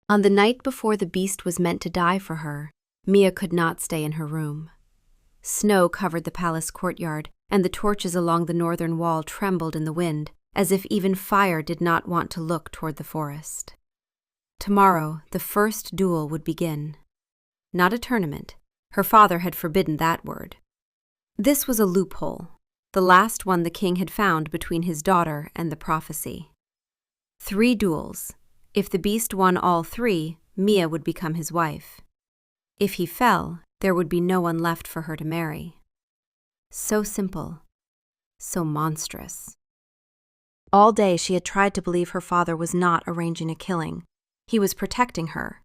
On the night before the beast was meant to die for her, Mia could not stay in her room. Snow covered the palace courtyard, and the torches along the northern wall trembled in the wind, as if even fire did not want to look toward the forest. Tomorrow, the first duel would begin. Not a tournament. Her father had forbidden that word. This was a loophole, the last one the king had found between his daughter and the prophecy. 3 duels. If the beast won all 3, Mia would become his wife. If he fell, there would be no one left for her to marry. So simple. So monstrous. All day she had tried to believe her father was not arranging a killing. He was protecting her.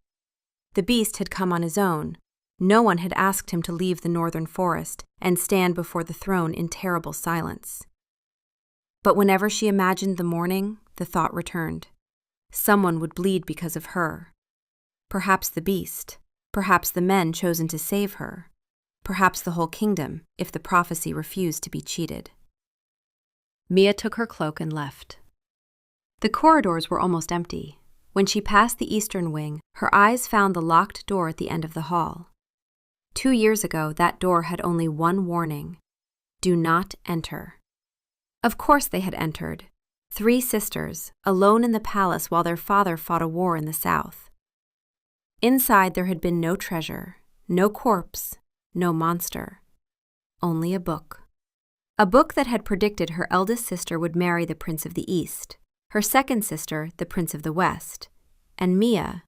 The beast had come on his own. No one had asked him to leave the northern forest and stand before the throne in terrible silence. But whenever she imagined the morning, the thought returned. Someone would bleed because of her. Perhaps the beast. Perhaps the men chosen to save her. Perhaps the whole kingdom, if the prophecy refused to be cheated. Mia took her cloak and left. The corridors were almost empty. When she passed the eastern wing, her eyes found the locked door at the end of the hall. 2 years ago, that door had only one warning: do not enter. Of course they had entered. 3 sisters, alone in the palace while their father fought a war in the south. Inside there had been no treasure, no corpse, no monster. Only a book. A book that had predicted her eldest sister would marry the Prince of the East, her second sister the Prince of the West, and Mia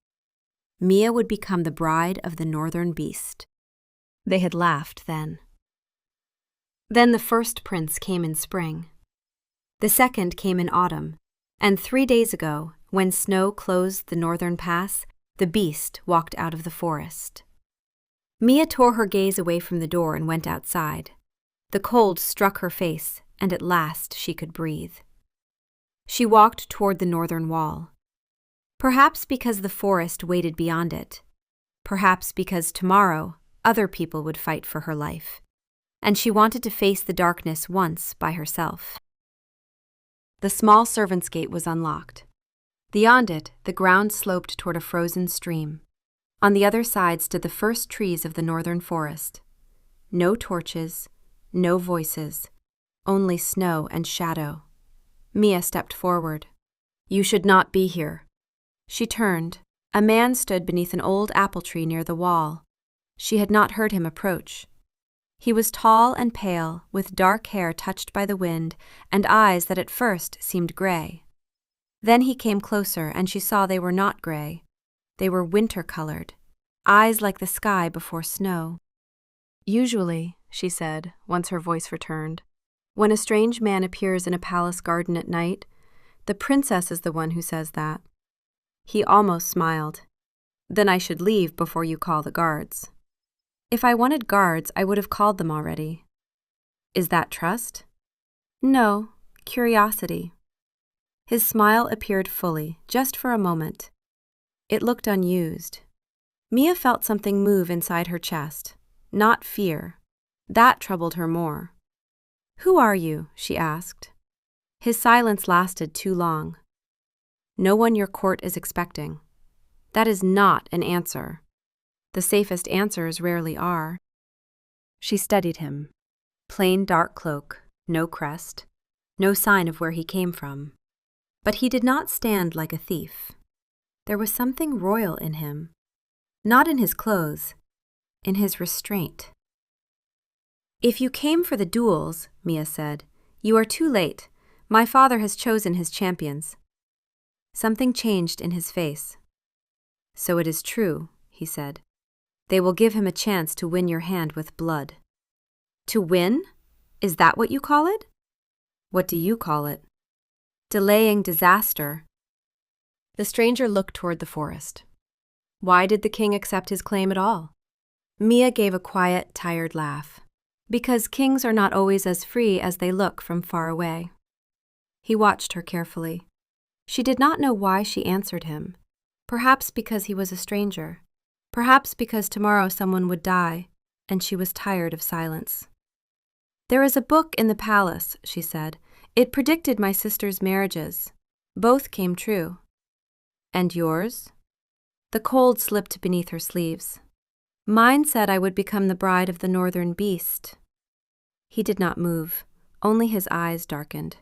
would become the bride of the northern beast. They had laughed then. Then the first prince came in spring. The second came in autumn, and 3 days ago, when snow closed the northern pass, the beast walked out of the forest. Mia tore her gaze away from the door and went outside. The cold struck her face, and at last she could breathe. She walked toward the northern wall. Perhaps because the forest waited beyond it. Perhaps because tomorrow other people would fight for her life, and she wanted to face the darkness once by herself. The small servant's gate was unlocked. Beyond it, the ground sloped toward a frozen stream. On the other side stood the first trees of the northern forest. No torches, no voices, only snow and shadow. Mia stepped forward. "You should not be here." She turned. A man stood beneath an old apple tree near the wall. She had not heard him approach. He was tall and pale, with dark hair touched by the wind and eyes that at first seemed gray. Then he came closer, and she saw they were not gray. They were winter-colored, eyes like the sky before snow. "Usually," she said, once her voice returned, "when a strange man appears in a palace garden at night, the princess is the one who says that." He almost smiled. "Then I should leave before you call the guards." "If I wanted guards, I would have called them already." "Is that trust?" "No, curiosity." His smile appeared fully, just for a moment. It looked unused. Mia felt something move inside her chest. Not fear. That troubled her more. "Who are you?" she asked. His silence lasted too long. "No one your court is expecting." That is not an answer. The safest answers rarely are. She studied him. Plain dark cloak, no crest, no sign of where he came from. But he did not stand like a thief. There was something royal in him. Not in his clothes, in his restraint. "If you came for the duels," Mia said, "you are too late. My father has chosen his champions." Something changed in his face. "So it is true," he said. "They will give him a chance to win your hand with blood." "To win? Is that what you call it?" "What do you call it?" "Delaying disaster." The stranger looked toward the forest. Why did the king accept his claim at all? Mia gave a quiet, tired laugh. Because kings are not always as free as they look from far away. He watched her carefully. She did not know why she answered him. Perhaps because he was a stranger. Perhaps because tomorrow someone would die, and she was tired of silence. "There is a book in the palace," she said. "It predicted my sister's marriages. Both came true." "And yours?" The cold slipped beneath her sleeves. Mine said I would become the bride of the northern beast. He did not move, only his eyes darkened.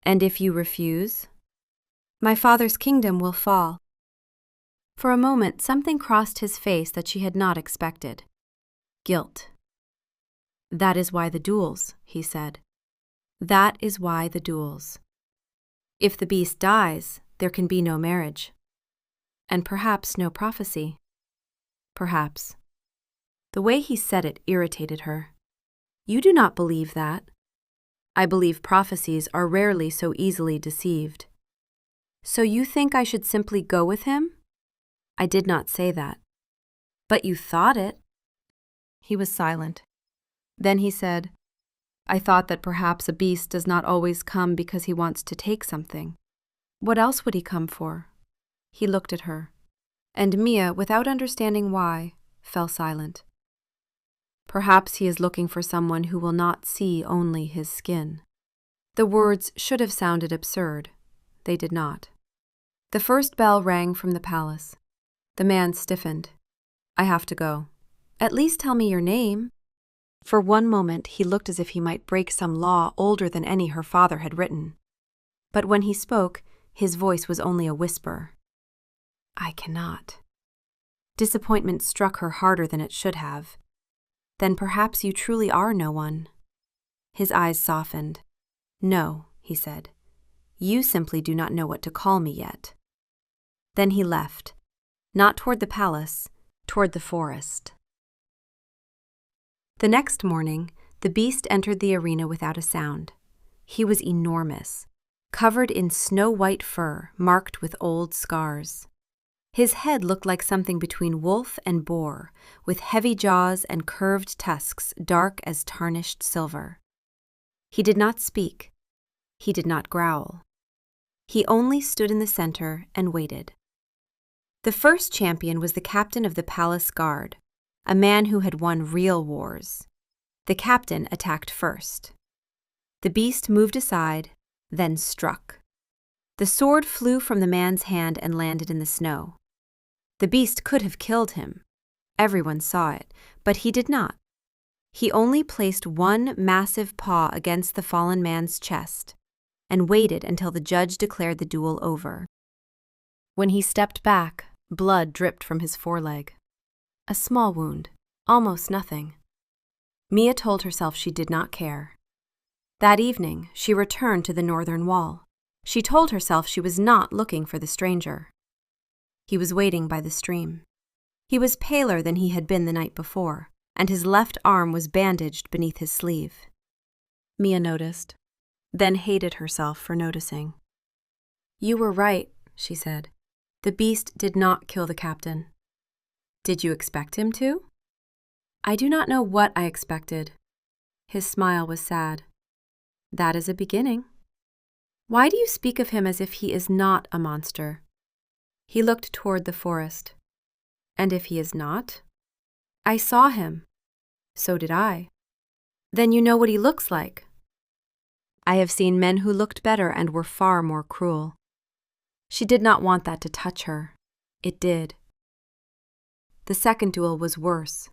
And if you refuse? My father's kingdom will fall. For a moment, something crossed his face that she had not expected. Guilt. That is why the duels, he said. That is why the duels. If the beast dies, there can be no marriage. And perhaps no prophecy. Perhaps. The way he said it irritated her. You do not believe that. I believe prophecies are rarely so easily deceived. So you think I should simply go with him? I did not say that. But you thought it. He was silent. Then he said, I thought that perhaps a beast does not always come because he wants to take something. What else would he come for? He looked at her, and Mia, without understanding why, fell silent. Perhaps he is looking for someone who will not see only his skin. The words should have sounded absurd. They did not. The first bell rang from the palace. The man stiffened. I have to go. At least tell me your name. For one moment he looked as if he might break some law older than any her father had written. But when he spoke, his voice was only a whisper. I cannot. Disappointment struck her harder than it should have. Then perhaps you truly are no one. His eyes softened. No, he said. You simply do not know what to call me yet. Then he left, not toward the palace, toward the forest. The next morning, the beast entered the arena without a sound. He was enormous, covered in snow-white fur marked with old scars. His head looked like something between wolf and boar, with heavy jaws and curved tusks dark as tarnished silver. He did not speak. He did not growl. He only stood in the center and waited. The first champion was the captain of the palace guard, a man who had won real wars. The captain attacked first. The beast moved aside, then struck. The sword flew from the man's hand and landed in the snow. The beast could have killed him. Everyone saw it, but he did not. He only placed one massive paw against the fallen man's chest and waited until the judge declared the duel over. When he stepped back, blood dripped from his foreleg. A small wound, almost nothing. Mia told herself she did not care. That evening, she returned to the northern wall. She told herself she was not looking for the stranger. He was waiting by the stream. He was paler than he had been the night before, and his left arm was bandaged beneath his sleeve. Mia noticed, then hated herself for noticing. You were right, she said. The beast did not kill the captain. Did you expect him to? I do not know what I expected. His smile was sad. That is a beginning. Why do you speak of him as if he is not a monster? He looked toward the forest. And if he is not? I saw him. So did I. Then you know what he looks like. I have seen men who looked better and were far more cruel. She did not want that to touch her. It did. The second duel was worse.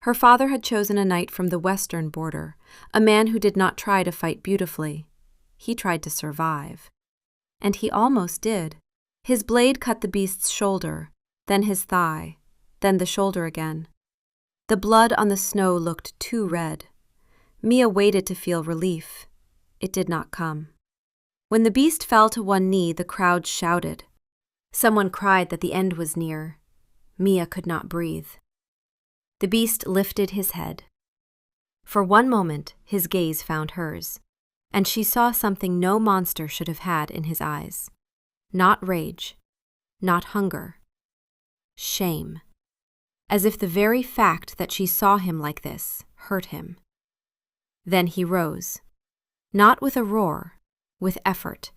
Her father had chosen a knight from the western border, a man who did not try to fight beautifully. He tried to survive. And he almost did. His blade cut the beast's shoulder, then his thigh, then the shoulder again. The blood on the snow looked too red. Mia waited to feel relief. It did not come. When the beast fell to one knee, the crowd shouted. Someone cried that the end was near. Mia could not breathe. The beast lifted his head. For one moment, his gaze found hers, and she saw something no monster should have had in his eyes. Not rage, not hunger. Shame. As if the very fact that she saw him like this hurt him. Then he rose, not with a roar, with effort,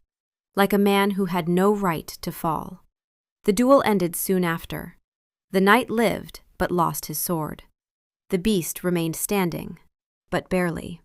like a man who had no right to fall. The duel ended soon after. The knight lived, but lost his sword. The beast remained standing, but barely.